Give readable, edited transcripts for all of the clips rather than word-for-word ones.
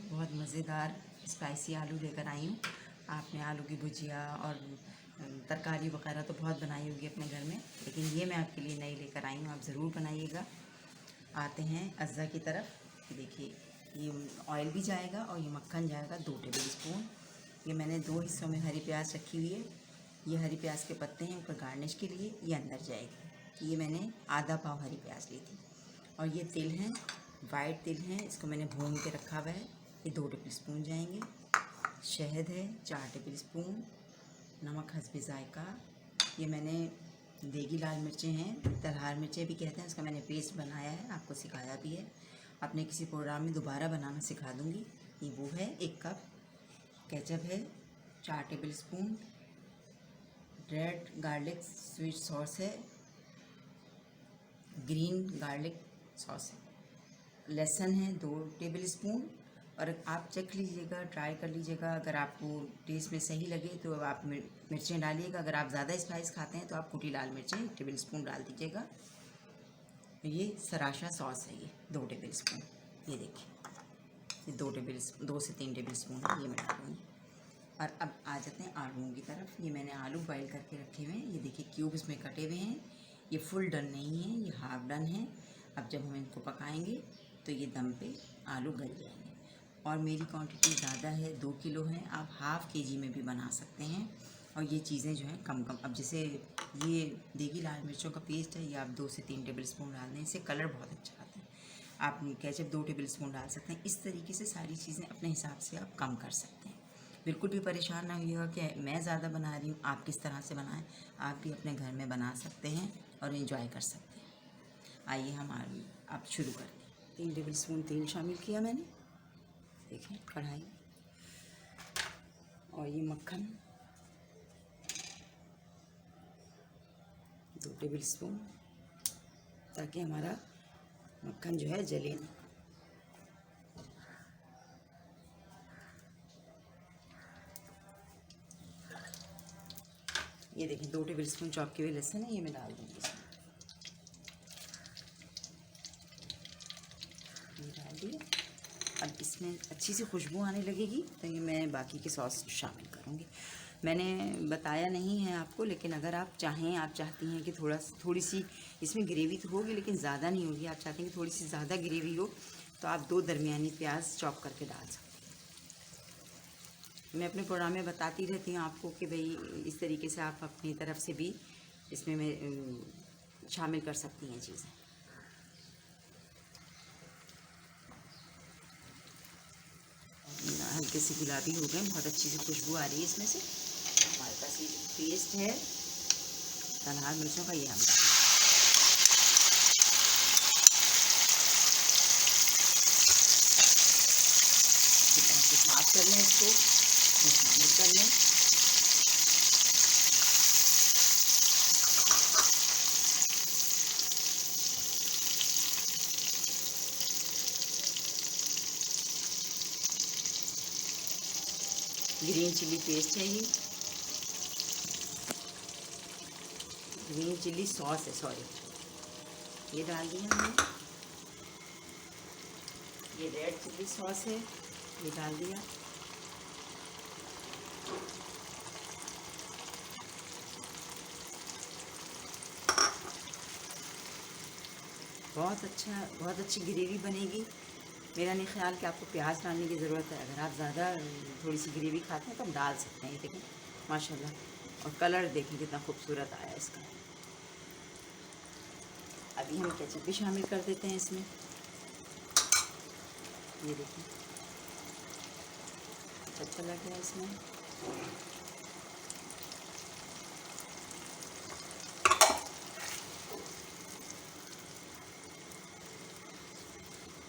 बहुत मज़ेदार स्पाइसी आलू लेकर आई हूँ। आपने आलू की भुजिया और तरकारी वगैरह तो बहुत बनाई होगी अपने घर में, लेकिन ये मैं आपके लिए नई लेकर आई हूँ, आप ज़रूर बनाइएगा। आते हैं अज्जा की तरफ। देखिए, ये ऑयल भी जाएगा और ये मक्खन जाएगा 2 टेबल स्पून। ये मैंने 2 हिस्सों में हरी प्याज रखी हुई है। ये हरी प्याज के पत्ते हैं ऊपर गार्निश के लिए, ये अंदर जाएगी। ये मैंने आधा पाव हरी प्याज ली थी। और ये तिल है, वाइट तिल है, इसको मैंने भून के रखा हुआ है। ये 2 टेबल स्पून जाएंगे। शहद है 4 टेबल स्पून। नमक हस्बे जायका। ये मैंने देगी लाल मिर्चें हैं, तलहार मिर्चें भी कहते हैं, उसका मैंने पेस्ट बनाया है, आपको सिखाया भी है। अपने किसी प्रोग्राम में दोबारा बनाना सिखा दूँगी। ये वो है 1 कप। केचप है 4 table spoon. Red garlic sweet sauce है, ग्रीन गार्लिक सॉस है। लहसुन है 2 टेबल स्पून। और आप चख लीजिएगा, ट्राई कर लीजिएगा, अगर आपको टेस्ट में सही लगे तो आप मिर्चें डालिएगा। अगर आप ज़्यादा स्पाइस खाते हैं तो आप कुटी लाल मिर्चें 1 टेबल स्पून डाल दीजिएगा। ये सराशा सॉस है, ये 2 टेबल स्पून। ये देखिए, ये 2 से 3 टेबल स्पून है, ये मैं डालूँगी। और अब आ जाते हैं आलूओं की तरफ। ये मैंने आलू बॉईल करके रखे हुए हैं, ये देखिए क्यूब्स में कटे हुए हैं। ये फुल डन नहीं है, ये हाफ डन है। अब जब हम इनको पकाएंगे तो ये दम पे आलू गल जाएंगे। और मेरी क्वांटिटी ज़्यादा है, 2 किलो है, आप हाफ़ केजी में भी बना सकते हैं। और ये चीज़ें जो हैं कम कम, अब जैसे ये देगी लाल मिर्चों का पेस्ट है, ये आप 2 से 3 टेबल स्पून डाल दें, इससे कलर बहुत अच्छा आता है। आप केचप 2 टेबल स्पून डाल सकते हैं। इस तरीके से सारी चीज़ें अपने हिसाब से आप कम कर सकते हैं। बिल्कुल भी परेशान ना होइएगा कि मैं ज़्यादा बना रही हूँ, आप किस तरह से बनाएं। आप भी अपने घर में बना सकते हैं और एंजॉय कर सकते हैं। आइए हम अब शुरू करते हैं। 3 टेबल स्पून तेल शामिल किया मैंने, देखिए कढ़ाई। और ये मक्खन 2 टेबल स्पून, ताकि हमारा मक्खन जो है जले नहीं। ये देखिए 2 टेबल स्पून चॉप किए हुए लहसुन है, ये मैं डाल दूँगी इसमें। ये डाल दिया। अब इसमें अच्छी सी खुशबू आने लगेगी तो ये मैं बाकी के सॉस शामिल करूँगी। मैंने बताया नहीं है आपको, लेकिन अगर आप चाहें, आप चाहती हैं कि थोड़ी सी इसमें ग्रेवी तो होगी लेकिन ज़्यादा नहीं होगी, आप चाहते हैं कि थोड़ी सी ज़्यादा ग्रेवी हो, तो आप 2 दरमियानी प्याज चॉप करके डाल सकते हैं। मैं अपने प्रोग्राम में बताती रहती हूँ आपको कि भाई इस तरीके से आप अपनी तरफ से भी इसमें शामिल कर सकती हैं चीज़ें। हल्के से गुलाबी हो गए, बहुत अच्छी सी खुशबू आ रही है इसमें से। हमारे पास ये पेस्ट है तलहार मिर्चों का, ये हम साफ कर लें, इसको शामिल कर लें। ग्रीन चिली पेस्ट है, ये ग्रीन चिली सॉस है, सॉरी, ये डाल दिया हमने। ये रेड चिली सॉस है, ये डाल दिया। बहुत अच्छी ग्रेवी बनेगी। मेरा नहीं ख्याल कि आपको प्याज डालने की ज़रूरत है। अगर आप ज़्यादा थोड़ी सी ग्रेवी खाते हैं तो आप डाल सकते हैं। ये देखें माशाल्लाह, और कलर देखें कितना खूबसूरत आया इसका। अभी हम केचप भी शामिल कर देते हैं इसमें। ये देखें अच्छा लग गया इसमें।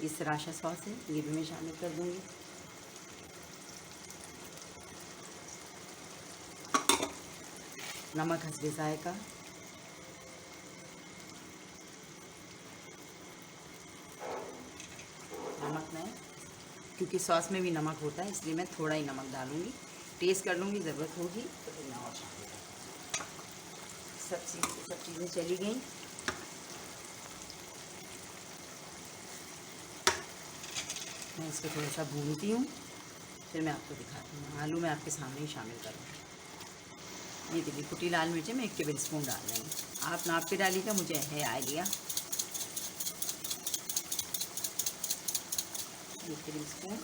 ये सराशा सॉस है, ये भी मैं शामिल कर दूंगी। नमक हस्बे जायका, नमक मैं, क्योंकि सॉस में भी नमक होता है इसलिए मैं थोड़ा ही नमक डालूंगी। टेस्ट कर लूँगी, ज़रूरत होगी तो फिर मैं और शामिल करूँगी। सब चीज़ें चली गई। मैं इसको थोड़ा सा भूनती हूँ, फिर मैं आपको दिखाती हूँ। आलू मैं आपके सामने ही शामिल करूँगी। ये देखिए कुटी लाल मिर्चें मैं 1 टेबल स्पून डाल रही हूँ। आप नाप के डालिएगा, मुझे है आइडिया। 1 table spoon.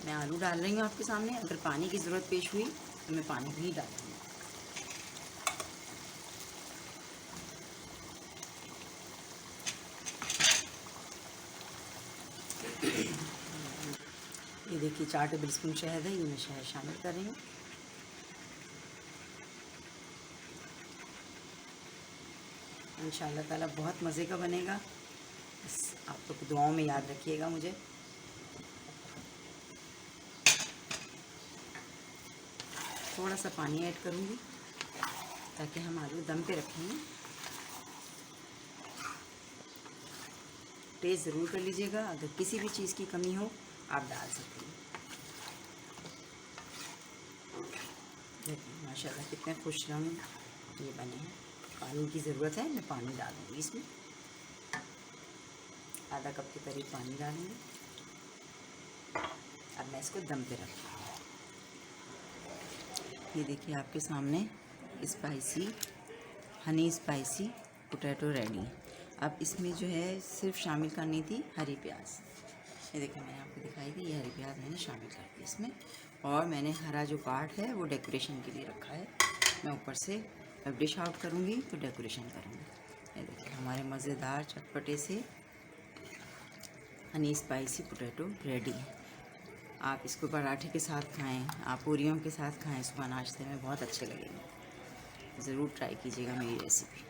मैं आलू डाल रही हूँ आपके सामने। अगर पानी की ज़रूरत पेश हुई तो मैं पानी भी डाल दूँगी। ये देखिए 4 टेबल स्पून शहद है, ये मैं शहद शामिल कर रही हूँ। इंशाअल्लाह ताला बहुत मज़े का बनेगा। बस आप लोग दुआओं में याद रखिएगा मुझे। थोड़ा सा पानी ऐड करूँगी ताकि हम आलू दम पे रखेंगे। टेस्ट ज़रूर कर लीजिएगा, अगर किसी भी चीज़ की कमी हो आप डाल सकते हैं। देखिए माशाल्लाह कितने खुश रंग ये बने हैं। पानी की ज़रूरत है, मैं पानी डालूँगी इसमें। आधा कप के करीब पानी डालूँगी। अब मैं इसको दम पे रखूँगी। ये देखिए आपके सामने spicy Honey spicy potato ready है। अब इसमें जो है सिर्फ शामिल करनी थी हरी प्याज। ये देखिए मैंने आपको दिखाई थी, ये हरी प्याज मैंने शामिल कर दी इसमें। और मैंने हरा जो पार्ट है वो डेकोरेशन के लिए रखा है। मैं ऊपर से जब डिश आउट करूँगी तो डेकोरेशन करूँगी। ये देखिए हमारे मज़ेदार चटपटे से हनी स्पाइसी पोटैटो रेडी है। आप इसको पराठे के साथ खाएं, आप पूरियों के साथ खाएं, सुबह नाश्ते में बहुत अच्छे लगेंगे। ज़रूर ट्राई कीजिएगा मेरी रेसिपी।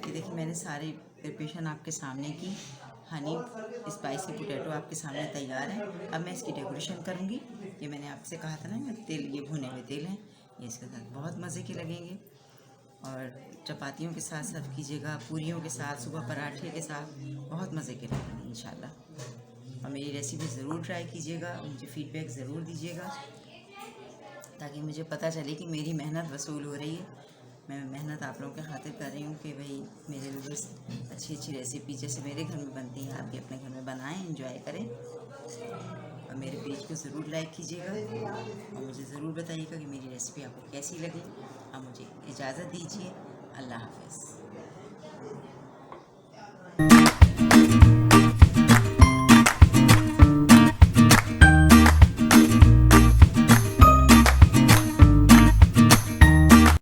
ये देखिए मैंने सारी प्रिपरेशन आपके सामने की। हनी स्पाइसी पोटैटो आपके सामने तैयार है। अब मैं इसकी डेकोरेशन करूँगी। ये मैंने आपसे कहा था ना, तेल, ये भुने हुए तेल हैं, ये इसके साथ बहुत मज़े के लगेंगे। और चपातियों के साथ सर्व कीजिएगा, पूरियों के साथ, सुबह पराठे के साथ बहुत मज़े के लगेंगे इंशाल्लाह। और मेरी रेसिपी ज़रूर ट्राई कीजिएगा, मुझे फ़ीडबैक ज़रूर दीजिएगा ताकि मुझे पता चले कि मेरी मेहनत वसूल हो रही है। मैं मेहनत आप लोगों के खातिर कर रही हूँ कि भाई मेरे व्यूअर्स अच्छी अच्छी रेसिपी जैसे मेरे घर में बनती हैं आप भी अपने घर में बनाएं, एंजॉय करें। और मेरे पेज को ज़रूर लाइक कीजिएगा और मुझे ज़रूर बताइएगा कि मेरी रेसिपी आपको कैसी लगी। अब मुझे इजाज़त दीजिए। अल्लाह हाफ़िज़।